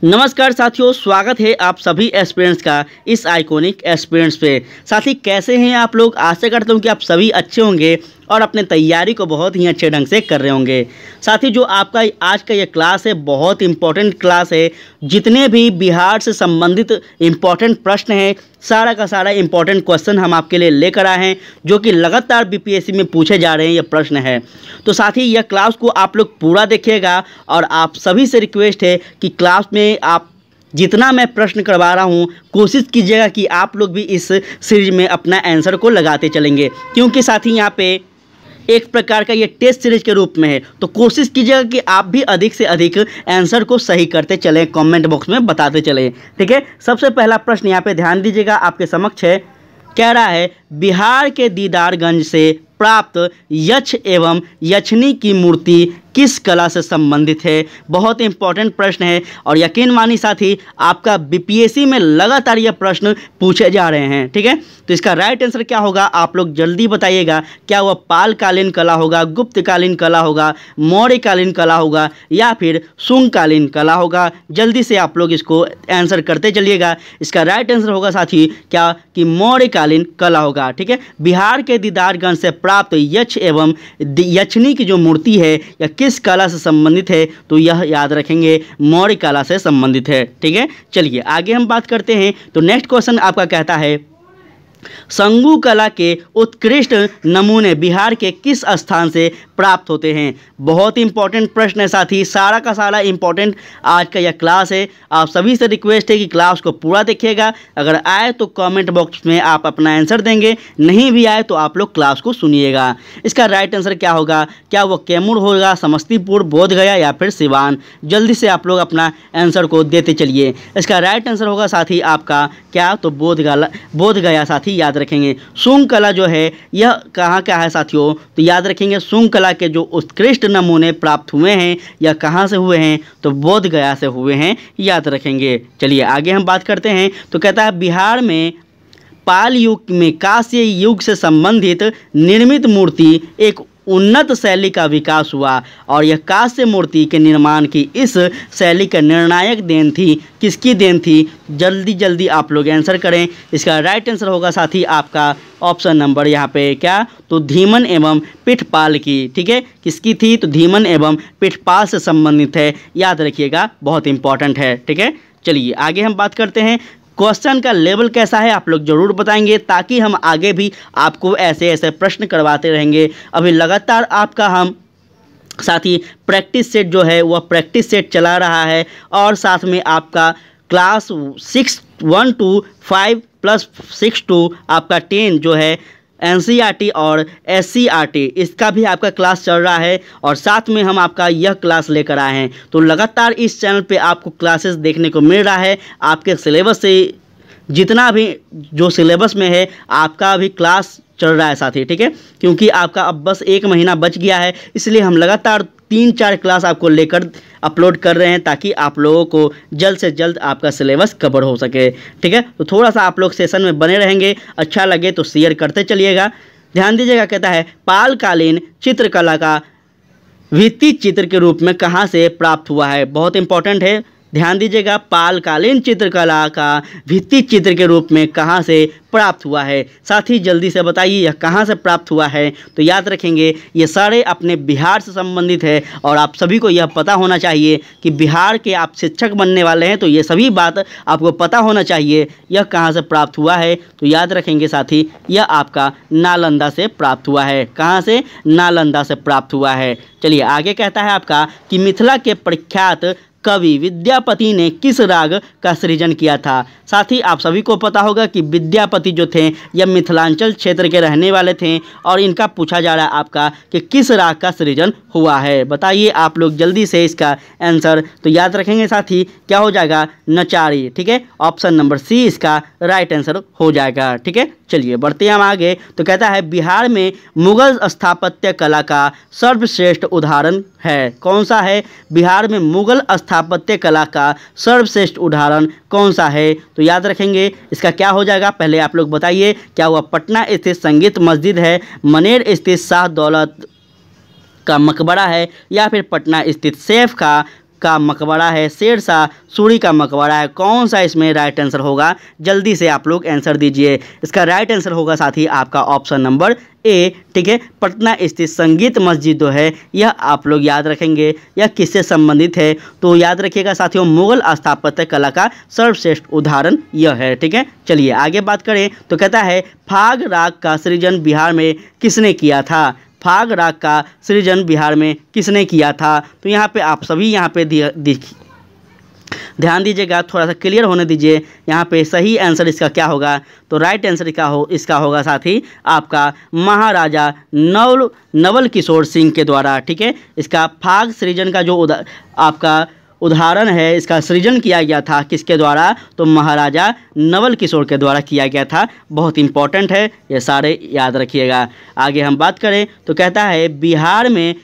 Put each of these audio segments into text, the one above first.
नमस्कार साथियों, स्वागत है आप सभी एस्पिरेंट्स का इस आइकॉनिक एस्पिरेंट्स पे। साथी कैसे हैं आप लोग? आशा करता हूं कि आप सभी अच्छे होंगे और अपने तैयारी को बहुत ही अच्छे ढंग से कर रहे होंगे। साथी जो आपका आज का ये क्लास है बहुत इंपॉर्टेंट क्लास है। जितने भी बिहार से संबंधित इंपॉर्टेंट प्रश्न हैं, सारा का सारा इंपॉर्टेंट क्वेश्चन हम आपके लिए लेकर आए हैं, जो कि लगातार बीपीएससी में पूछे जा रहे हैं ये प्रश्न है। तो साथी यह क्लास को आप लोग पूरा देखिएगा और आप सभी से रिक्वेस्ट है कि क्लास में आप जितना मैं प्रश्न करवा रहा हूँ कोशिश कीजिएगा कि आप लोग भी इस सीरीज में अपना आंसर को लगाते चलेंगे, क्योंकि साथी यहाँ पे एक प्रकार का ये टेस्ट सीरीज के रूप में है। तो कोशिश कीजिएगा कि आप भी अधिक से अधिक आंसर को सही करते चलें, कमेंट बॉक्स में बताते चलें। ठीक है, सबसे पहला प्रश्न यहाँ पे ध्यान दीजिएगा, आपके समक्ष है। कह रहा है बिहार के दीदारगंज से प्राप्त यक्ष एवं यक्षिणी की मूर्ति किस कला से संबंधित है? बहुत इंपॉर्टेंट प्रश्न है और यकीन मानिए साथी आपका बीपीएससी में लगातार यह प्रश्न पूछे जा रहे हैं। ठीक है, तो इसका राइट आंसर क्या होगा आप लोग जल्दी बताइएगा। क्या वह पालकालीन कला होगा, गुप्तकालीन कला होगा, मौर्यकालीन कला होगा या फिर शुंगकालीन कला होगा? जल्दी से आप लोग इसको आंसर करते चलिएगा। इसका राइट आंसर होगा साथी क्या कि मौर्यकालीन कला होगा। ठीक है, बिहार के दीदारगंज से प्राप्त यक्ष एवं यक्षिणी की जो मूर्ति है या किस कला से संबंधित है? तो यह याद रखेंगे मौर्य कला से संबंधित है। ठीक है, चलिए आगे हम बात करते हैं। तो नेक्स्ट क्वेश्चन आपका कहता है संगू कला के उत्कृष्ट नमूने बिहार के किस स्थान से प्राप्त होते हैं? बहुत इंपॉर्टेंट प्रश्न है साथी, सारा का सारा इंपॉर्टेंट आज का यह क्लास है। आप सभी से रिक्वेस्ट है कि क्लास को पूरा देखिएगा। अगर आए तो कमेंट बॉक्स में आप अपना आंसर देंगे, नहीं भी आए तो आप लोग क्लास को सुनिएगा। इसका राइट आंसर क्या होगा? क्या वो कैमूर होगा, समस्तीपुर, बोधगया या फिर सिवान? जल्दी से आप लोग अपना आंसर को देते चलिए। इसका राइट आंसर होगा साथी आपका क्या? तो बोधगया साथी याद रखेंगे। शुंग कला जो है यह कहाँ का है साथियों? तो याद रखेंगे शुंग कला के जो उत्कृष्ट नमूने प्राप्त हुए हैं यह कहाँ से हुए हैं? तो बोधगया से हुए हैं, याद रखेंगे। चलिए आगे हम बात करते हैं। तो कहता है बिहार में पाल युग में कांस्य युग से संबंधित निर्मित मूर्ति एक उन्नत शैली का विकास हुआ और यह कांस्य मूर्ति के निर्माण की इस शैली का निर्णायक देन थी। किसकी देन थी? जल्दी जल्दी आप लोग आंसर करें। इसका राइट आंसर होगा साथी आपका ऑप्शन नंबर यहाँ पे क्या? तो धीमन एवं पिठपाल की। ठीक है, किसकी थी? तो धीमन एवं पिठपाल से संबंधित है, याद रखिएगा, बहुत इंपॉर्टेंट है। ठीक है, चलिए आगे हम बात करते हैं। क्वेश्चन का लेवल कैसा है आप लोग ज़रूर बताएंगे, ताकि हम आगे भी आपको ऐसे ऐसे प्रश्न करवाते रहेंगे। अभी लगातार आपका हम साथी प्रैक्टिस सेट जो है वह प्रैक्टिस सेट चला रहा है और साथ में आपका क्लास 6 1 to 5 + 6 to आपका 10 जो है एनसीईआरटी और एससीईआरटी इसका भी आपका क्लास चल रहा है और साथ में हम आपका यह क्लास लेकर आए हैं। तो लगातार इस चैनल पे आपको क्लासेस देखने को मिल रहा है। आपके सिलेबस से जितना भी जो सिलेबस में है आपका भी क्लास चल रहा है साथी। ठीक है, क्योंकि आपका अब बस 1 महीना बच गया है, इसलिए हम लगातार 3-4 क्लास आपको लेकर अपलोड कर रहे हैं, ताकि आप लोगों को जल्द से जल्द आपका सिलेबस कवर हो सके। ठीक है, तो थोड़ा सा आप लोग सेशन में बने रहेंगे, अच्छा लगे तो शेयर करते चलिएगा। ध्यान दीजिएगा, कहता है पालकालीन चित्रकला का भित्ति चित्र के रूप में कहाँ से प्राप्त हुआ है? बहुत इंपॉर्टेंट है, ध्यान दीजिएगा। पालकालीन चित्रकला का भित्ति चित्र के रूप में कहाँ से प्राप्त हुआ है? साथी जल्दी से बताइए यह कहाँ से प्राप्त हुआ है? तो याद रखेंगे ये सारे अपने बिहार से संबंधित है और आप सभी को यह पता होना चाहिए कि बिहार के आप शिक्षक बनने वाले हैं, तो ये सभी बात आपको पता होना चाहिए। यह कहाँ से प्राप्त हुआ है? तो याद रखेंगे साथी यह आपका नालंदा से प्राप्त हुआ है। कहाँ से? नालंदा से प्राप्त हुआ है। चलिए आगे कहता है आपका कि मिथिला के प्रख्यात कवि विद्यापति ने किस राग का सृजन किया था? साथ ही आप सभी को पता होगा कि विद्यापति जो थे यह मिथिलांचल क्षेत्र के रहने वाले थे और इनका पूछा जा रहा है आपका कि किस राग का सृजन हुआ है? बताइए आप लोग जल्दी से इसका आंसर। तो याद रखेंगे साथी क्या हो जाएगा? नचारी। ठीक है, ऑप्शन नंबर सी इसका राइट आंसर हो जाएगा। ठीक है, चलिए बढ़ते हैं हम आगे। तो कहता है बिहार में मुगल स्थापत्य कला का सर्वश्रेष्ठ उदाहरण है, कौन सा है? बिहार में मुगल स्थापत्य कला का सर्वश्रेष्ठ उदाहरण कौन सा है? तो याद रखेंगे इसका क्या हो जाएगा? पहले आप लोग बताइए, क्या वह पटना स्थित संगीत मस्जिद है, मनेर स्थित शाह दौलत का मकबरा है या फिर पटना स्थित सैफ का मकबरा है, शेर शाह सूरी का मकबरा है। कौन सा इसमें राइट आंसर होगा? जल्दी से आप लोग आंसर दीजिए। इसका राइट आंसर होगा साथी आपका ऑप्शन नंबर ए, ठीक है। पटना स्थित संगीत मस्जिद जो है यह आप लोग याद रखेंगे, यह किससे संबंधित है? तो याद रखिएगा साथियों, मुगल स्थापत्य कला का सर्वश्रेष्ठ उदाहरण यह है, ठीक है। चलिए आगे बात करें तो कहता है फाग राग का सृजन बिहार में किसने किया था? फाग राग का सृजन बिहार में किसने किया था? तो यहाँ पे आप सभी यहाँ पे ध्यान दीजिएगा, थोड़ा सा क्लियर होने दीजिए। यहाँ पे सही आंसर इसका क्या होगा? तो राइट आंसर इसका होगा साथी आपका महाराजा नवल किशोर सिंह के द्वारा, ठीक है। इसका फाग सृजन का जो आपका उदाहरण है, इसका सृजन किया गया था किसके द्वारा? तो महाराजा नवल किशोर के द्वारा किया गया था। बहुत इंपॉर्टेंट है, ये सारे याद रखिएगा। आगे हम बात करें तो कहता है बिहार में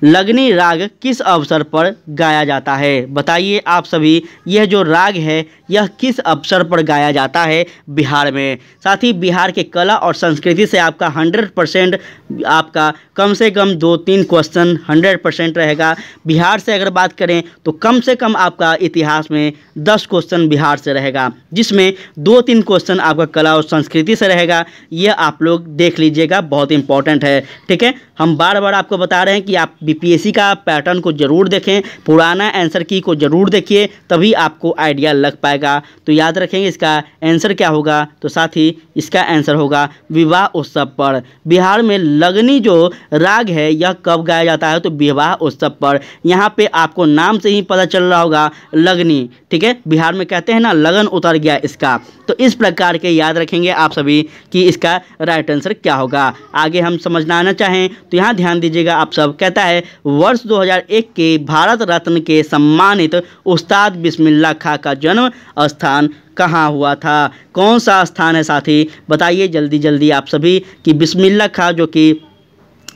लगनी राग किस अवसर पर गाया जाता है? बताइए आप सभी, यह जो राग है यह किस अवसर पर गाया जाता है बिहार में? साथ ही बिहार के कला और संस्कृति से आपका 100% आपका कम से कम 2-3 क्वेश्चन 100% रहेगा। बिहार से अगर बात करें तो कम से कम आपका इतिहास में 10 क्वेश्चन बिहार से रहेगा, जिसमें 2-3 क्वेश्चन आपका कला और संस्कृति से रहेगा। यह आप लोग देख लीजिएगा, बहुत इंपॉर्टेंट है, ठीक है। हम बार बार आपको बता रहे हैं कि आप बीपीएससी का पैटर्न को जरूर देखें, पुराना आंसर की को जरूर देखिए, तभी आपको आइडिया लग पाएगा। तो याद रखेंगे इसका आंसर क्या होगा? तो साथ ही इसका आंसर होगा विवाह उत्सव पर। बिहार में लगनी जो राग है यह कब गाया जाता है? तो विवाह उत्सव पर। यहाँ पे आपको नाम से ही पता चल रहा होगा लगनी, ठीक है। बिहार में कहते हैं ना लगन उतर गया इसका, तो इस प्रकार के याद रखेंगे आप सभी कि इसका राइट आंसर क्या होगा। आगे हम समझना चाहें तो यहाँ ध्यान दीजिएगा आप सब। कहता है वर्ष 2001 के भारत रत्न के सम्मानित उस्ताद बिस्मिल्लाह खां का जन्म स्थान कहाँ हुआ था? कौन सा स्थान है साथी? बताइए जल्दी जल्दी आप सभी कि बिस्मिल्लाह खां जो कि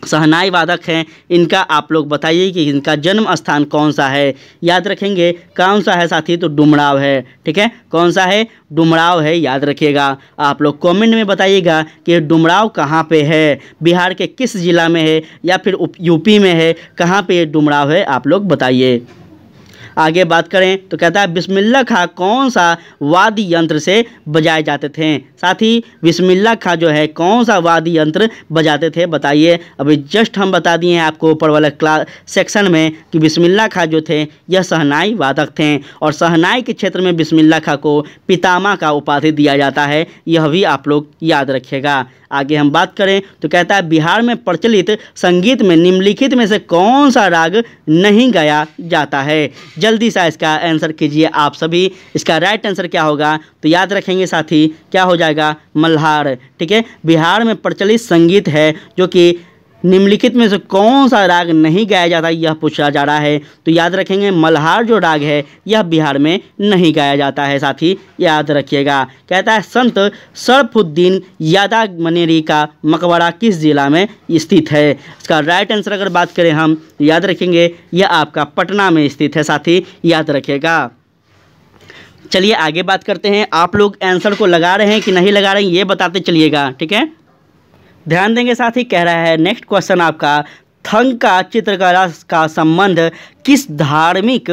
शहनाई वादक हैं, इनका आप लोग बताइए कि इनका जन्म स्थान कौन सा है। याद रखेंगे कौन सा है साथी? तो डुमराव है, ठीक है। कौन सा है? डुमराव है, याद रखिएगा। आप लोग कमेंट में बताइएगा कि डुमराव कहाँ पे है, बिहार के किस जिला में है या फिर यूपी में है, कहाँ पे डुमराव है, आप लोग बताइए। आगे बात करें तो कहता है बिस्मिल्लाह खां कौन सा वाद्य यंत्र से बजाए जाते थे? साथ ही बिस्मिल्लाह खां जो है कौन सा वाद्य यंत्र बजाते थे? बताइए। अभी जस्ट हम बता दिए हैं आपको ऊपर वाला क्लास सेक्शन में कि बिस्मिल्लाह खां जो थे यह शहनाई वादक थे, और शहनाई के क्षेत्र में बिस्मिल्लाह खां को पितामह का उपाधि दिया जाता है, यह भी आप लोग याद रखिएगा। आगे हम बात करें तो कहता है बिहार में प्रचलित संगीत में निम्नलिखित में से कौन सा राग नहीं गाया जाता है? जल्दी से इसका आंसर कीजिए आप सभी। इसका राइट आंसर क्या होगा? तो याद रखेंगे साथी क्या हो जाएगा? मल्हार, ठीक है। बिहार में प्रचलित संगीत है जो कि निम्नलिखित में से कौन सा राग नहीं गाया जाता, यह पूछा जा रहा है। तो याद रखेंगे मल्हार जो राग है यह बिहार में नहीं गाया जाता है साथी, याद रखिएगा। कहता है संत शरफुद्दीन यादगामनेरी का मकबरा किस जिला में स्थित है? इसका राइट आंसर अगर बात करें हम तो याद रखेंगे यह आपका पटना में स्थित है साथी, याद रखिएगा। चलिए आगे बात करते हैं। आप लोग आंसर को लगा रहे हैं कि नहीं लगा रहे हैं ये बताते चलिएगा, ठीक है। ध्यान देंगे साथ ही। कह रहा है नेक्स्ट क्वेश्चन आपका थंग का चित्रकला का संबंध किस धार्मिक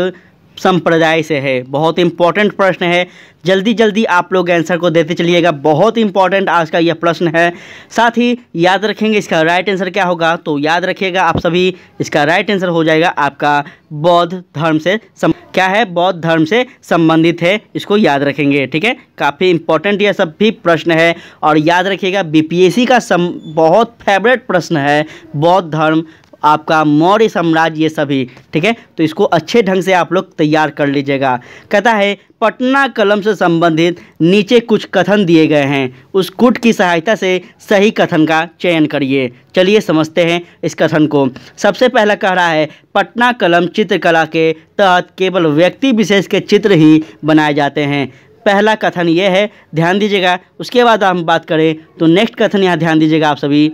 संप्रदाय से है? बहुत इंपॉर्टेंट प्रश्न है, जल्दी जल्दी आप लोग आंसर को देते चलिएगा। बहुत इंपॉर्टेंट आज का यह प्रश्न है। साथ ही याद रखेंगे इसका राइट आंसर क्या होगा? तो याद रखिएगा आप सभी, इसका राइट आंसर हो जाएगा आपका बौद्ध धर्म से क्या है? बौद्ध धर्म से संबंधित है, इसको याद रखेंगे, ठीक है। काफ़ी इंपॉर्टेंट यह सब भी प्रश्न है, और याद रखिएगा बीपीएससी का बहुत फेवरेट प्रश्न है बौद्ध धर्म, आपका मौर्य साम्राज्य, ये सभी, ठीक है। तो इसको अच्छे ढंग से आप लोग तैयार कर लीजिएगा। कहता है पटना कलम से संबंधित नीचे कुछ कथन दिए गए हैं, उस गुट की सहायता से सही कथन का चयन करिए। चलिए समझते हैं इस कथन को। सबसे पहला कह रहा है पटना कलम चित्रकला के तहत केवल व्यक्ति विशेष के चित्र ही बनाए जाते हैं। पहला कथन ये है, ध्यान दीजिएगा। उसके बाद हम बात करें तो नेक्स्ट कथन यहाँ ध्यान दीजिएगा आप सभी।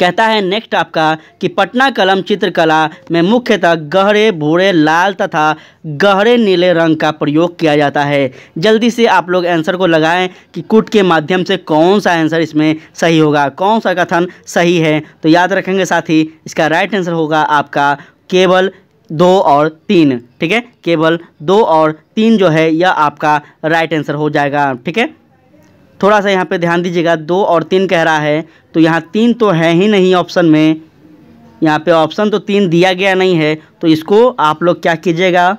कहता है नेक्स्ट आपका कि पटना कलम चित्रकला में मुख्यतः गहरे भूरे लाल तथा गहरे नीले रंग का प्रयोग किया जाता है। जल्दी से आप लोग आंसर को लगाएं कि कुट के माध्यम से कौन सा आंसर इसमें सही होगा, कौन सा कथन सही है। तो याद रखेंगे साथी, इसका राइट आंसर होगा आपका केवल 2 और 3, ठीक है, केवल 2 और 3 जो है यह आपका राइट आंसर हो जाएगा, ठीक है। थोड़ा सा यहाँ पे ध्यान दीजिएगा, 2 और 3 कह रहा है तो यहाँ 3 तो है ही नहीं ऑप्शन में, यहाँ पे ऑप्शन तो 3 दिया गया नहीं है, तो इसको आप लोग क्या कीजिएगा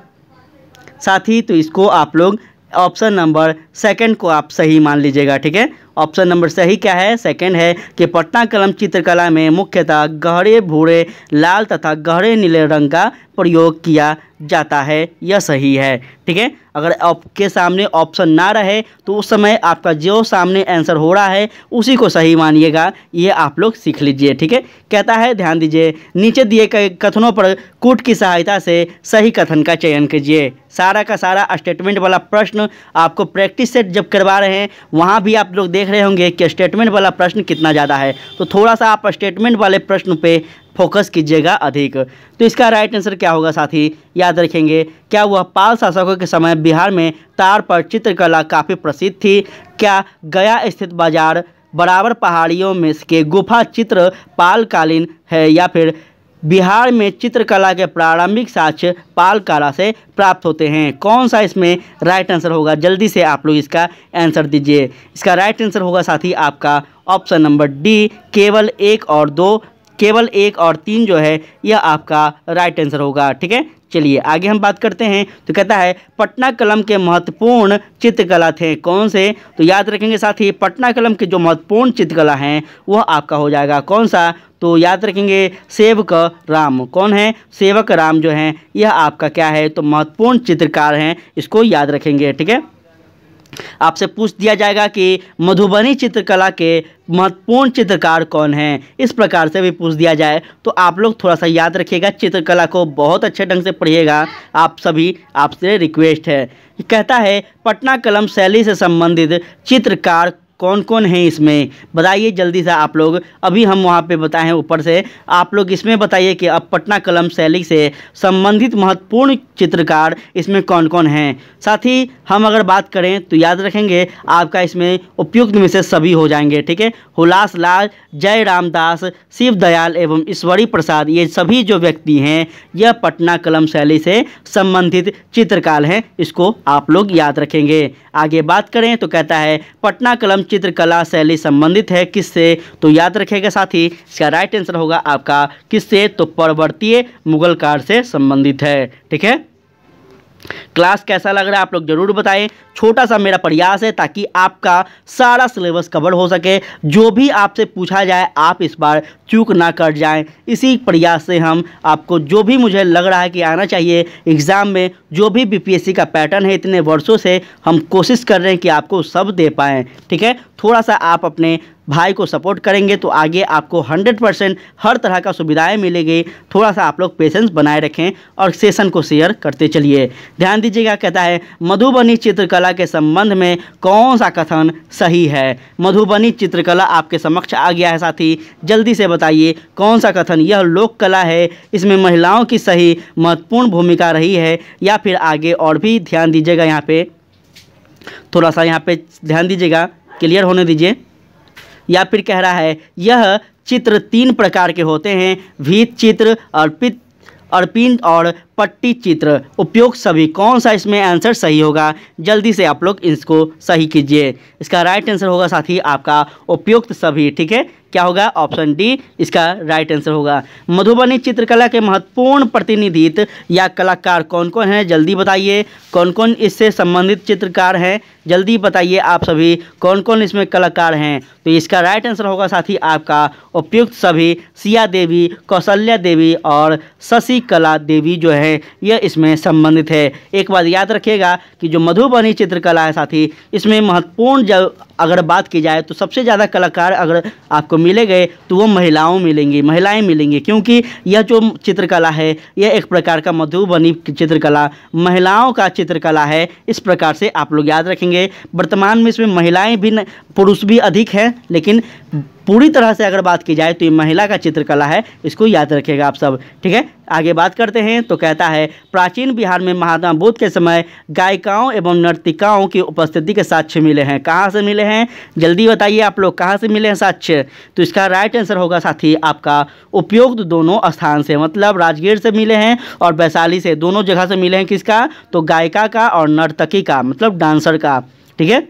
साथी, तो इसको आप लोग ऑप्शन नंबर सेकंड को आप सही मान लीजिएगा, ठीक है। ऑप्शन नंबर सही क्या है, सेकंड है कि पटना कलम चित्रकला में मुख्यतः गहरे भूरे, लाल तथा गहरे नीले रंग का प्रयोग किया जाता है, यह सही है, ठीक है। अगर आपके सामने ऑप्शन ना रहे तो उस समय आपका जो सामने आंसर हो रहा है उसी को सही मानिएगा, ये आप लोग सीख लीजिए, ठीक है। कहता है ध्यान दीजिए, नीचे दिए गए कथनों पर कूट की सहायता से सही कथन का चयन कीजिए। सारा का सारा स्टेटमेंट वाला प्रश्न आपको प्रैक्टिस सेट जब करवा रहे हैं वहाँ भी आप लोग देख रहे होंगे कि स्टेटमेंट वाला प्रश्न कितना ज़्यादा है, तो थोड़ा सा आप स्टेटमेंट वाले प्रश्न पे फोकस कीजिएगा अधिक। तो इसका राइट आंसर क्या होगा साथी, याद रखेंगे, क्या वह पाल शासकों के समय बिहार में तार पर चित्रकला काफ़ी प्रसिद्ध थी? क्या गया स्थित बाजार बराबर पहाड़ियों में के गुफा चित्र पालकालीन है, या फिर बिहार में चित्रकला के प्रारंभिक साक्ष्य पालकाला से प्राप्त होते हैं? कौन सा इसमें राइट आंसर होगा, जल्दी से आप लोग इसका आंसर दीजिए। इसका राइट आंसर होगा साथी आपका ऑप्शन नंबर डी, केवल 1 और 2, केवल 1 और 3 जो है यह आपका राइट आंसर होगा, ठीक है। चलिए आगे हम बात करते हैं। तो कहता है पटना कलम के महत्वपूर्ण चित्रकला थे कौन से? तो याद रखेंगे साथी, पटना कलम के जो महत्वपूर्ण चित्रकला हैं वह आपका हो जाएगा कौन सा? तो याद रखेंगे सेवक राम। कौन है? सेवक राम जो हैं यह आपका क्या है, तो महत्वपूर्ण चित्रकार हैं, इसको याद रखेंगे, ठीक है। आपसे पूछ दिया जाएगा कि मधुबनी चित्रकला के महत्वपूर्ण चित्रकार कौन हैं, इस प्रकार से भी पूछ दिया जाए तो आप लोग थोड़ा सा याद रखिएगा, चित्रकला को बहुत अच्छे ढंग से पढ़िएगा, आप सभी, आपसे रिक्वेस्ट है। कहता है पटना कलम शैली से संबंधित चित्रकार कौन कौन है इसमें, बताइए जल्दी से आप लोग। अभी हम वहाँ पे बताएं ऊपर से, आप लोग इसमें बताइए कि अब पटना कलम शैली से संबंधित महत्वपूर्ण चित्रकार इसमें कौन कौन हैं। साथ ही हम अगर बात करें तो याद रखेंगे आपका इसमें उपयुक्त में से सभी हो जाएंगे, ठीक है। हुलास लाल, जय रामदास, शिव दयाल एवं ईश्वरी प्रसाद, ये सभी जो व्यक्ति हैं यह पटना कलम शैली से संबंधित चित्रकार हैं, इसको आप लोग याद रखेंगे। आगे बात करें तो कहता है पटना कलम चित्रकला शैली संबंधित है किससे? तो याद रखेगा साथी, इसका राइट आंसर होगा आपका किससे, तो परवर्तीय मुगल काल से संबंधित है, ठीक है। क्लास कैसा लग रहा है आप लोग जरूर बताएं। छोटा सा मेरा प्रयास है ताकि आपका सारा सिलेबस कवर हो सके, जो भी आपसे पूछा जाए आप इस बार चूक ना कर जाएं। इसी प्रयास से हम आपको जो भी मुझे लग रहा है कि आना चाहिए एग्ज़ाम में, जो भी बीपीएससी का पैटर्न है इतने वर्षों से हम कोशिश कर रहे हैं कि आपको सब दे पाएँ, ठीक है। थोड़ा सा आप अपने भाई को सपोर्ट करेंगे तो आगे आपको 100% हर तरह का सुविधाएं मिलेगी। थोड़ा सा आप लोग पेशेंस बनाए रखें और सेशन को शेयर करते चलिए। ध्यान दीजिएगा, कहता है मधुबनी चित्रकला के संबंध में कौन सा कथन सही है? मधुबनी चित्रकला आपके समक्ष आ गया है साथी, जल्दी से बताइए कौन सा कथन, यह लोक कला है, इसमें महिलाओं की सही महत्वपूर्ण भूमिका रही है, या फिर आगे और भी ध्यान दीजिएगा, यहाँ पे थोड़ा सा यहाँ पे ध्यान दीजिएगा, क्लियर होने दीजिए। या फिर कह रहा है यह चित्र 3 प्रकार के होते हैं, भीत चित्र, अर्पिन और पट्टी चित्र, उपयोग सभी। कौन सा इसमें आंसर सही होगा? जल्दी से आप लोग इसको सही कीजिए। इसका राइट आंसर होगा साथी आपका उपयुक्त सभी, ठीक है। क्या होगा? ऑप्शन डी इसका राइट आंसर होगा। मधुबनी चित्रकला के महत्वपूर्ण प्रतिनिधित्व या कलाकार कौन कौन हैं, जल्दी बताइए। कौन कौन इससे संबंधित चित्रकार हैं, जल्दी बताइए आप सभी, कौन कौन इसमें कलाकार हैं। तो इसका राइट आंसर होगा साथी आपका उपयुक्त सभी। सिया देवी, कौशल्या देवी और शशिकला देवी जो है यह इसमें संबंधित है। एक बात याद रखिएगा कि जो मधुबनी चित्रकला है साथी, इसमें महत्वपूर्ण जब अगर बात की जाए तो सबसे ज़्यादा कलाकार अगर आपको मिले गए तो वो महिलाएं मिलेंगी, क्योंकि यह जो चित्रकला है यह एक प्रकार का मधुबनी चित्रकला महिलाओं का चित्रकला है। इस प्रकार से आप लोग याद रखेंगे। वर्तमान में इसमें महिलाएं भी पुरुष भी अधिक हैं, लेकिन पूरी तरह से अगर बात की जाए तो ये महिला का चित्रकला है, इसको याद रखिएगा आप सब, ठीक है। आगे बात करते हैं तो कहता है प्राचीन बिहार में महात्मा बुद्ध के समय गायिकाओं एवं नर्तिकाओं की उपस्थिति के साक्ष्य मिले हैं। कहाँ से मिले हैं, जल्दी बताइए आप लोग कहाँ से मिले हैं साक्ष्य। तो इसका राइट आंसर होगा साथी आपका उपयुक्त दोनों स्थान से, मतलब राजगीर से मिले हैं और वैशाली से, दोनों जगह से मिले हैं। किसका? तो गायिका का और नर्तकी का, मतलब डांसर का। ठीक है,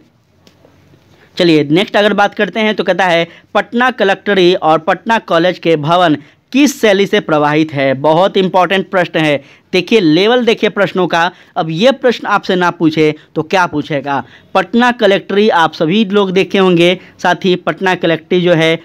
चलिए नेक्स्ट अगर बात करते हैं तो कहता है पटना कलेक्ट्री और पटना कॉलेज के भवन किस शैली से प्रवाहित है। बहुत इंपॉर्टेंट प्रश्न है। देखिए लेवल देखिए प्रश्नों का। अब ये प्रश्न आपसे ना पूछे तो क्या पूछेगा। पटना कलेक्ट्री आप सभी लोग देखे होंगे, साथ ही पटना कलेक्ट्री जो है,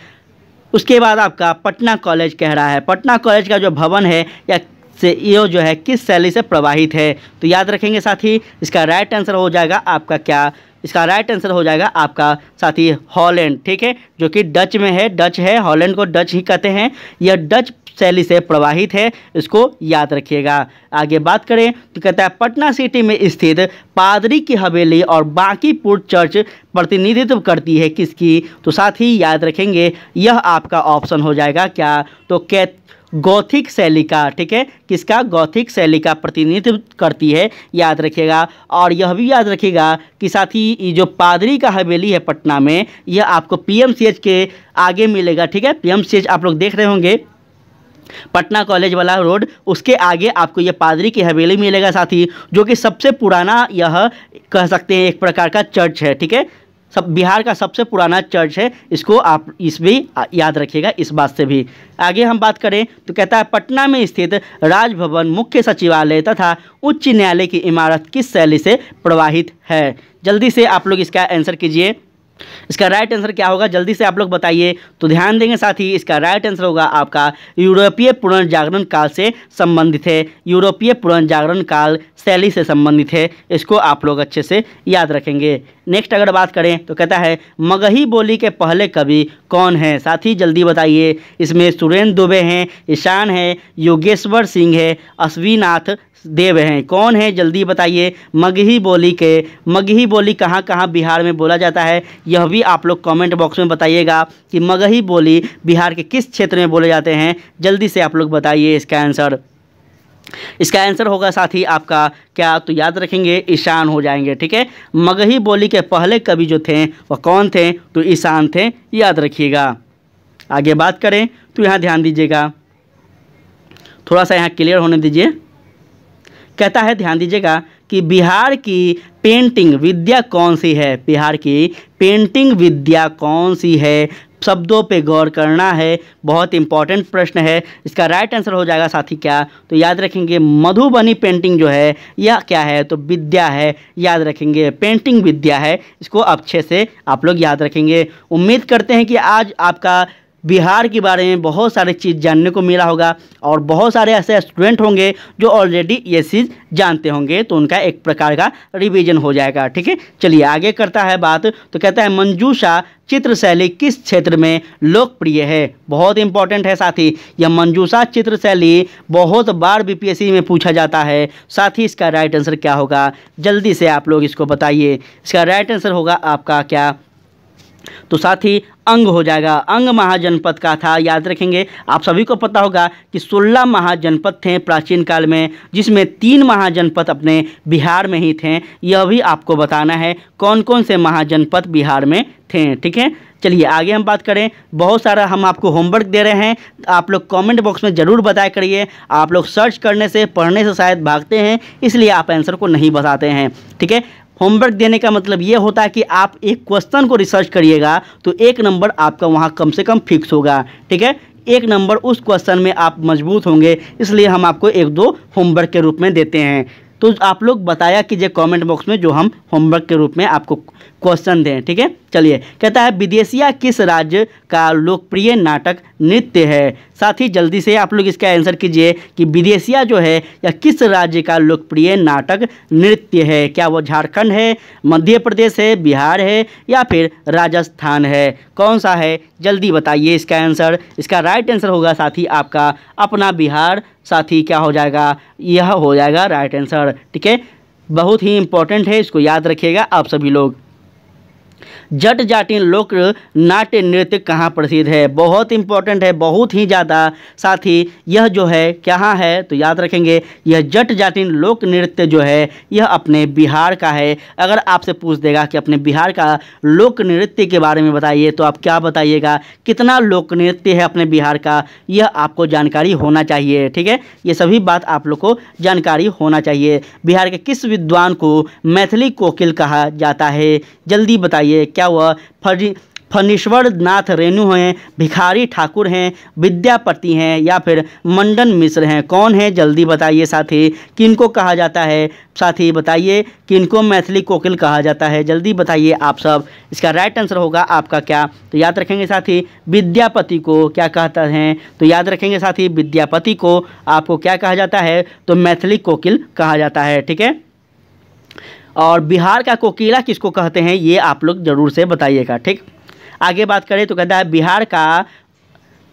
उसके बाद आपका पटना कॉलेज कह रहा है पटना कॉलेज का जो भवन है या से ये जो है किस शैली से प्रवाहित है। तो याद रखेंगे साथी, इसका राइट आंसर हो जाएगा आपका क्या, इसका राइट आंसर हो जाएगा आपका साथी हॉलैंड। ठीक है, जो कि डच में है, डच है, हॉलैंड को डच ही कहते हैं। यह डच शैली से प्रवाहित है, इसको याद रखिएगा। आगे बात करें तो कहता है पटना सिटी में स्थित पादरी की हवेली और बांकीपुर चर्च प्रतिनिधित्व करती है किसकी। तो साथ ही याद रखेंगे यह आपका ऑप्शन हो जाएगा क्या, तो गौथिक शैली का। ठीक है, किसका? गौथिक शैली का प्रतिनिधित्व करती है, याद रखिएगा। और यह भी याद रखिएगा कि साथ ही ये जो पादरी का हवेली है पटना में, यह आपको पीएमसीएच के आगे मिलेगा। ठीक है, पीएमसीएच आप लोग देख रहे होंगे, पटना कॉलेज वाला रोड, उसके आगे आपको ये पादरी की हवेली मिलेगा साथी, जो कि सबसे पुराना यह कह सकते हैं एक प्रकार का चर्च है। ठीक है, सब बिहार का सबसे पुराना चर्च है, इसको आप इस भी याद रखिएगा, इस बात से भी। आगे हम बात करें तो कहता है पटना में स्थित राजभवन, मुख्य सचिवालय तथा उच्च न्यायालय की इमारत किस शैली से प्रवाहित है। जल्दी से आप लोग इसका आंसर कीजिए। इसका राइट आंसर क्या होगा, जल्दी से आप लोग बताइए। तो ध्यान देंगे साथ ही, इसका राइट आंसर होगा आपका यूरोपीय पुनर्जागरण काल से संबंधित है, यूरोपीय पुनर्जागरण काल शैली से संबंधित है, इसको आप लोग अच्छे से याद रखेंगे। नेक्स्ट अगर बात करें तो कहता है मगही बोली के पहले कवि कौन है। साथ ही जल्दी बताइए, इसमें सुरेंद्र दुबे हैं, ईशान है, योगेश्वर सिंह है, अश्वीनाथ देव हैं, कौन है जल्दी बताइए। मगही बोली कहाँ कहाँ बिहार में बोला जाता है, यह भी आप लोग कमेंट बॉक्स में बताइएगा कि मगही बोली बिहार के किस क्षेत्र में बोले जाते हैं। जल्दी से आप लोग बताइए इसका आंसर। इसका आंसर होगा साथ ही आपका क्या, तो याद रखेंगे ईशान हो जाएंगे। ठीक है, मगही बोली के पहले कवि जो थे वह कौन थे, तो ईशान थे, याद रखिएगा। आगे बात करें तो यहाँ ध्यान दीजिएगा, थोड़ा सा यहाँ क्लियर होने दीजिए। कहता है ध्यान दीजिएगा कि बिहार की पेंटिंग विद्या कौन सी है, बिहार की पेंटिंग विद्या कौन सी है, शब्दों पे गौर करना है, बहुत इंपॉर्टेंट प्रश्न है। इसका राइट आंसर हो जाएगा साथी क्या, तो याद रखेंगे मधुबनी पेंटिंग जो है यह क्या है, तो विद्या है, याद रखेंगे पेंटिंग विद्या है, इसको अच्छे से आप लोग याद रखेंगे। उम्मीद करते हैं कि आज आपका बिहार के बारे में बहुत सारी चीज़ जानने को मिला होगा और बहुत सारे ऐसे स्टूडेंट होंगे जो ऑलरेडी ये चीज़ जानते होंगे, तो उनका एक प्रकार का रिवीजन हो जाएगा। ठीक है, चलिए आगे करता है बात। तो कहता है मंजूषा चित्र शैली किस क्षेत्र में लोकप्रिय है। बहुत इंपॉर्टेंट है साथी, यह मंजूषा चित्र शैली बहुत बार बीपीएससी में पूछा जाता है। साथ ही इसका राइट आंसर क्या होगा, जल्दी से आप लोग इसको बताइए। इसका राइट आंसर होगा आपका क्या, तो साथ ही अंग हो जाएगा। अंग महाजनपद का था, याद रखेंगे। आप सभी को पता होगा कि 16 महाजनपद थे प्राचीन काल में, जिसमें 3 महाजनपद अपने बिहार में ही थे। यह भी आपको बताना है कौन कौन से महाजनपद बिहार में थे। ठीक है, चलिए आगे हम बात करें। बहुत सारा हम आपको होमवर्क दे रहे हैं, आप लोग कमेंट बॉक्स में ज़रूर बताया करिए। आप लोग सर्च करने से पढ़ने से शायद भागते हैं, इसलिए आप आंसर को नहीं बताते हैं। ठीक है, होमवर्क देने का मतलब ये होता है कि आप एक क्वेश्चन को रिसर्च करिएगा तो 1 नंबर आपका वहाँ कम से कम फिक्स होगा। ठीक है, 1 नंबर उस क्वेश्चन में आप मजबूत होंगे, इसलिए हम आपको 1-2 होमवर्क के रूप में देते हैं। तो आप लोग बताया कीजिए कमेंट बॉक्स में जो हम होमवर्क के रूप में आपको क्वेश्चन दें। ठीक है, चलिए कहता है विदेशिया किस राज्य का लोकप्रिय नाटक नृत्य है। साथ ही जल्दी से आप लोग इसका आंसर कीजिए कि विदेशिया जो है या किस राज्य का लोकप्रिय नाटक नृत्य है। क्या वो झारखंड है, मध्य प्रदेश है, बिहार है या फिर राजस्थान है, कौन सा है जल्दी बताइए इसका आंसर। इसका राइट आंसर होगा साथी आपका अपना बिहार। साथी क्या हो जाएगा, यह हो जाएगा राइट आंसर। ठीक है, बहुत ही इंपॉर्टेंट है, इसको याद रखिएगा आप सभी लोग। जट जाटिन लोक नाट्य नृत्य कहाँ प्रसिद्ध है? बहुत इंपॉर्टेंट है, बहुत ही ज़्यादा। साथ ही यह जो है कहाँ है, तो याद रखेंगे यह जट जाटिन लोक नृत्य जो है यह अपने बिहार का है। अगर आपसे पूछ देगा कि अपने बिहार का लोक नृत्य के बारे में बताइए, तो आप क्या बताइएगा? कितना लोक नृत्य है अपने बिहार का, यह आपको जानकारी होना चाहिए। ठीक है, ये सभी बात आप लोग को जानकारी होना चाहिए। बिहार के किस विद्वान को मैथिली कोकिल कहा जाता है? जल्दी बताइए। क्या वह फणीश्वर नाथ रेणु हैं, भिखारी ठाकुर हैं, विद्यापति हैं, या फिर मंडन मिश्र हैं? कौन है? जल्दी बताइए साथी। किनको कहा जाता है? साथी बताइए किनको मैथिली कोकिल कहा जाता है? जल्दी बताइए आप सब। इसका राइट आंसर होगा आपका क्या? तो याद रखेंगे साथी विद्यापति को क्या कहते हैं? तो याद रखेंगे साथी विद्यापति को आपको क्या कहा जाता है? तो मैथिली कोकिल कहा जाता है। ठीक है, और बिहार का कोकिला किसको कहते हैं ये आप लोग जरूर से बताइएगा। ठीक, आगे बात करें तो कहता है बिहार का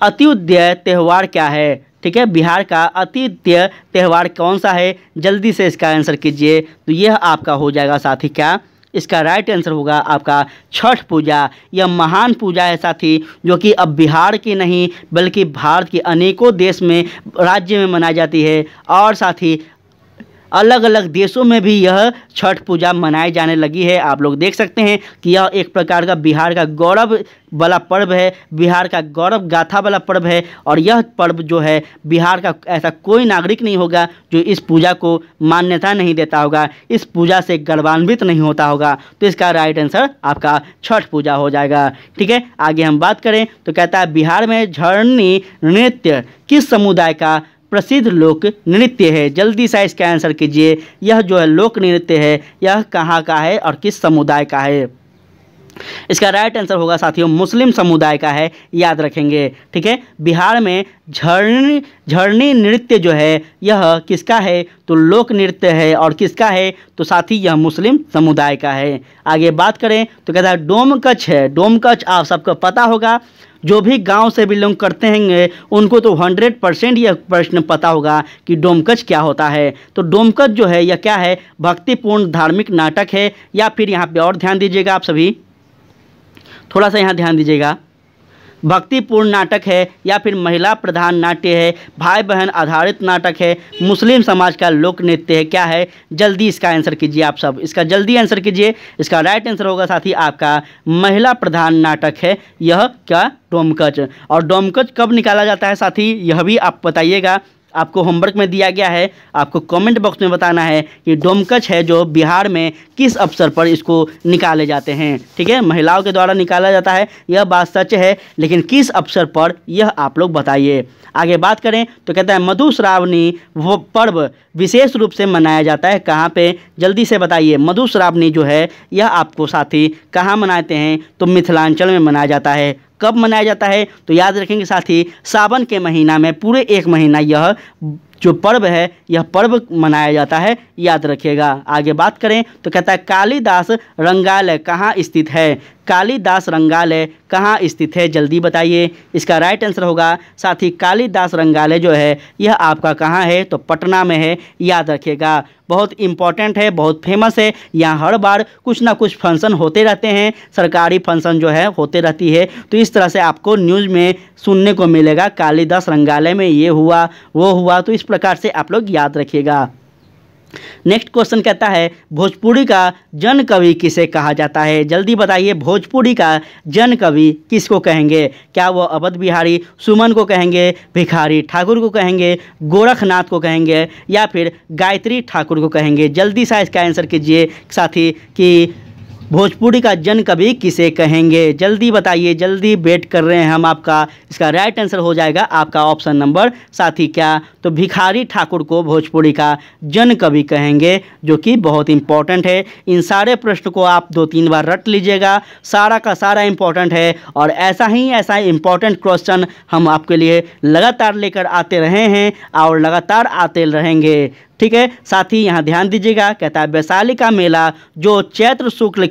अत्युदय त्यौहार क्या है? ठीक है, बिहार का अत्युदय त्यौहार कौन सा है? जल्दी से इसका आंसर कीजिए। तो यह आपका हो जाएगा साथी क्या? इसका राइट आंसर होगा आपका छठ पूजा। यह महान पूजा है साथी, जो कि अब बिहार की नहीं बल्कि भारत के अनेकों देश में राज्य में मनाई जाती है, और साथी अलग अलग देशों में भी यह छठ पूजा मनाई जाने लगी है। आप लोग देख सकते हैं कि यह एक प्रकार का बिहार का गौरव वाला पर्व है, बिहार का गौरव गाथा वाला पर्व है। और यह पर्व जो है बिहार का ऐसा कोई नागरिक नहीं होगा जो इस पूजा को मान्यता नहीं देता होगा, इस पूजा से गौरवान्वित नहीं होता होगा। तो इसका राइट आंसर आपका छठ पूजा हो जाएगा। ठीक है, आगे हम बात करें तो कहता है बिहार में झरनी नृत्य किस समुदाय का प्रसिद्ध लोक नृत्य है? जल्दी से इसका आंसर कीजिए। यह जो है लोक नृत्य है यह कहाँ का है और किस समुदाय का है? इसका राइट आंसर होगा साथियों मुस्लिम समुदाय का है, याद रखेंगे। ठीक है, बिहार में झरनी नृत्य जो है यह किसका है? तो लोक नृत्य है। और किसका है? तो साथी यह मुस्लिम समुदाय का है। आगे बात करें तो कहता है डोमकच है। डोमकच आप सबको पता होगा, जो भी गांव से बिलोंग करते हैं उनको तो 100% यह प्रश्न पता होगा कि डोमकच क्या होता है। तो डोमकच जो है यह क्या है? भक्तिपूर्ण धार्मिक नाटक है, या फिर यहाँ पे और ध्यान दीजिएगा आप सभी, थोड़ा सा यहाँ ध्यान दीजिएगा। भक्तिपूर्ण नाटक है, या फिर महिला प्रधान नाट्य है, भाई बहन आधारित नाटक है, मुस्लिम समाज का लोक नृत्य है? क्या है? जल्दी इसका आंसर कीजिए आप सब, इसका जल्दी आंसर कीजिए। इसका राइट आंसर होगा साथी आपका महिला प्रधान नाटक है यह क्या? डोमकच। और डोमकच कब निकाला जाता है साथी यह भी आप बताइएगा। आपको होमवर्क में दिया गया है, आपको कमेंट बॉक्स में बताना है कि डोमकच है जो बिहार में किस अवसर पर इसको निकाले जाते हैं। ठीक है, महिलाओं के द्वारा निकाला जाता है यह बात सच है, लेकिन किस अवसर पर यह आप लोग बताइए। आगे बात करें तो कहता है मधुश्रावणी वो पर्व विशेष रूप से मनाया जाता है कहाँ पे? जल्दी से बताइए। मधुश्रावणी जो है यह आपको साथी कहाँ मनाते हैं? तो मिथिलांचल में मनाया जाता है। कब मनाया जाता है? तो याद रखेंगे साथी सावन के महीना में पूरे एक महीना यह जो पर्व है यह पर्व मनाया जाता है, याद रखिएगा। आगे बात करें तो कहता है कालिदास रंगालय कहाँ स्थित है? कालिदास रंगालय कहाँ स्थित है? जल्दी बताइए। इसका राइट आंसर होगा साथी कालिदास रंगालय जो है यह आपका कहाँ है? तो पटना में है, याद रखिएगा। बहुत इंपॉर्टेंट है, बहुत फेमस है। यहाँ हर बार कुछ ना कुछ फंक्शन होते रहते हैं, सरकारी फंक्शन जो है होते रहती है। तो इस तरह से आपको न्यूज़ में सुनने को मिलेगा कालिदास रंगालय में ये हुआ वो हुआ। तो इस प्रकार से आप लोग याद रखिएगा। नेक्स्ट क्वेश्चन कहता है भोजपुरी का जन कवि किसे कहा जाता है? जल्दी बताइए। भोजपुरी का जन कवि किसको कहेंगे? क्या वो अवध बिहारी सुमन को कहेंगे, भिखारी ठाकुर को कहेंगे, गोरखनाथ को कहेंगे, या फिर गायत्री ठाकुर को कहेंगे? जल्दी सा इसका आंसर कीजिए साथी कि भोजपुरी का जन कवि किसे कहेंगे? जल्दी बताइए, जल्दी वेट कर रहे हैं हम आपका। इसका राइट आंसर हो जाएगा आपका ऑप्शन नंबर साथी क्या? तो भिखारी ठाकुर को भोजपुरी का जन कवि कहेंगे, जो कि बहुत इंपॉर्टेंट है। इन सारे प्रश्न को आप 2-3 बार रट लीजिएगा, सारा का सारा इंपॉर्टेंट है। और ऐसा इंपॉर्टेंट क्वेश्चन हम आपके लिए लगातार लेकर आते रहे हैं और लगातार आते रहेंगे। ठीक है, साथ ही यहाँ ध्यान दीजिएगा। कहता है वैशाली का मेला जो चैत्र शुक्ल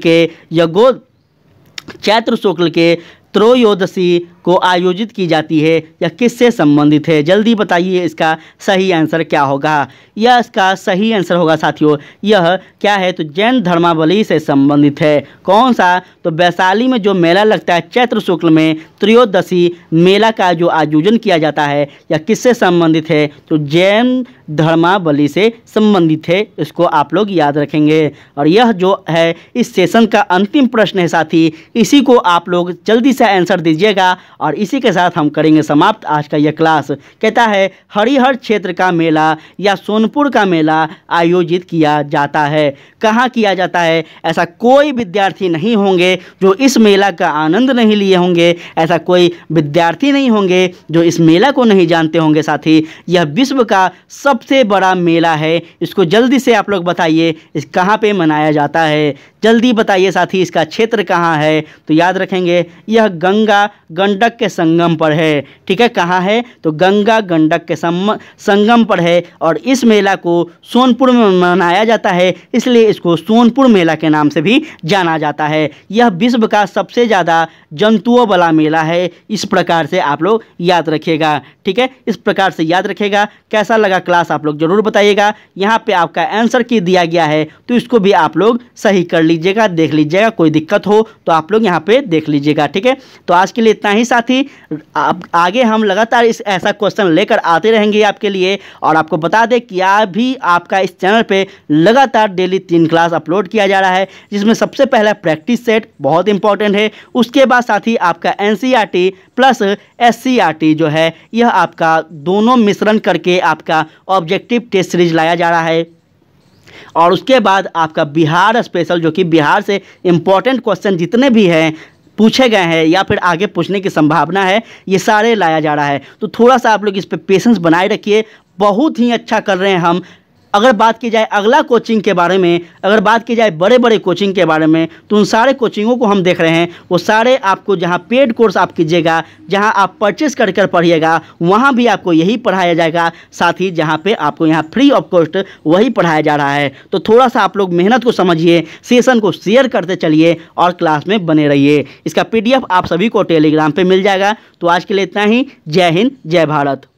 के त्रयोदशी को आयोजित की जाती है या किससे संबंधित है? जल्दी बताइए इसका सही आंसर क्या होगा। यह इसका सही आंसर होगा साथियों, यह क्या है तो जैन धर्मावलि से संबंधित है। कौन सा? तो वैशाली में जो मेला लगता है चैत्र शुक्ल में त्रयोदशी मेला का जो आयोजन किया जाता है या किससे संबंधित है? तो जैन धर्मावलि से संबंधित है। इसको आप लोग याद रखेंगे। और यह जो है इस सेशन का अंतिम प्रश्न है साथी, इसी को आप लोग जल्दी से आंसर दीजिएगा और इसी के साथ हम करेंगे समाप्त आज का यह क्लास। कहता है हरिहर क्षेत्र का मेला या सोनपुर का मेला आयोजित किया जाता है। कहाँ किया जाता है? ऐसा कोई विद्यार्थी नहीं होंगे जो इस मेला का आनंद नहीं लिए होंगे, ऐसा कोई विद्यार्थी नहीं होंगे जो इस मेला को नहीं जानते होंगे साथी। यह विश्व का सबसे बड़ा मेला है। इसको जल्दी से आप लोग बताइए इस कहाँ पे मनाया जाता है? जल्दी बताइए साथी, इसका क्षेत्र कहाँ है? तो याद रखेंगे यह गंगा गंडक के संगम पर है। ठीक है, कहाँ है? तो गंगा गंडक के संगम पर है और इस मेला को सोनपुर में मनाया जाता है, इसलिए इसको सोनपुर मेला के नाम से भी जाना जाता है। यह विश्व का सबसे ज़्यादा जंतुओं वाला मेला है। इस प्रकार से आप लोग याद रखिएगा। ठीक है, इस प्रकार से याद रखिएगा। कैसा लगा क्लास आप लोग ज़रूर बताइएगा। यहाँ पे आपका आंसर की दिया गया है तो इसको भी आप लोग सही कर लीजिएगा, देख लीजिएगा। कोई दिक्कत हो तो आप लोग यहाँ पे देख लीजिएगा। ठीक है, तो आज के लिए इतना ही साथी। आप आगे हम लगातार इस ऐसा क्वेश्चन लेकर आते रहेंगे आपके लिए। और आपको बता दें कि अभी आपका इस चैनल पे लगातार डेली 3 क्लास अपलोड किया जा रहा है, जिसमें सबसे पहला प्रैक्टिस सेट बहुत इंपॉर्टेंट है। उसके बाद साथी आपका NCERT प्लस SCERT जो है यह आपका दोनों मिश्रण करके आपका ऑब्जेक्टिव टेस्ट सीरीज लाया जा रहा है। और उसके बाद आपका बिहार स्पेशल, जो कि बिहार से इम्पोर्टेंट क्वेश्चन जितने भी हैं पूछे गए हैं या फिर आगे पूछने की संभावना है, ये सारे लाया जा रहा है। तो थोड़ा सा आप लोग इस पर पेशेंस बनाए रखिए। बहुत ही अच्छा कर रहे हैं हम। अगर बात की जाए अगला कोचिंग के बारे में, अगर बात की जाए बड़े बड़े कोचिंग के बारे में, तो उन सारे कोचिंगों को हम देख रहे हैं। वो सारे आपको जहां पेड कोर्स आप कीजिएगा, जहां आप परचेस कर कर पढ़िएगा, वहां भी आपको यही पढ़ाया जाएगा। साथ ही जहां पे आपको यहाँ फ्री ऑफ कॉस्ट वही पढ़ाया जा रहा है। तो थोड़ा सा आप लोग मेहनत को समझिए, सेशन को शेयर करते चलिए और क्लास में बने रहिए। इसका PDF आप सभी को टेलीग्राम पर मिल जाएगा। तो आज के लिए इतना ही। जय हिंद, जय भारत।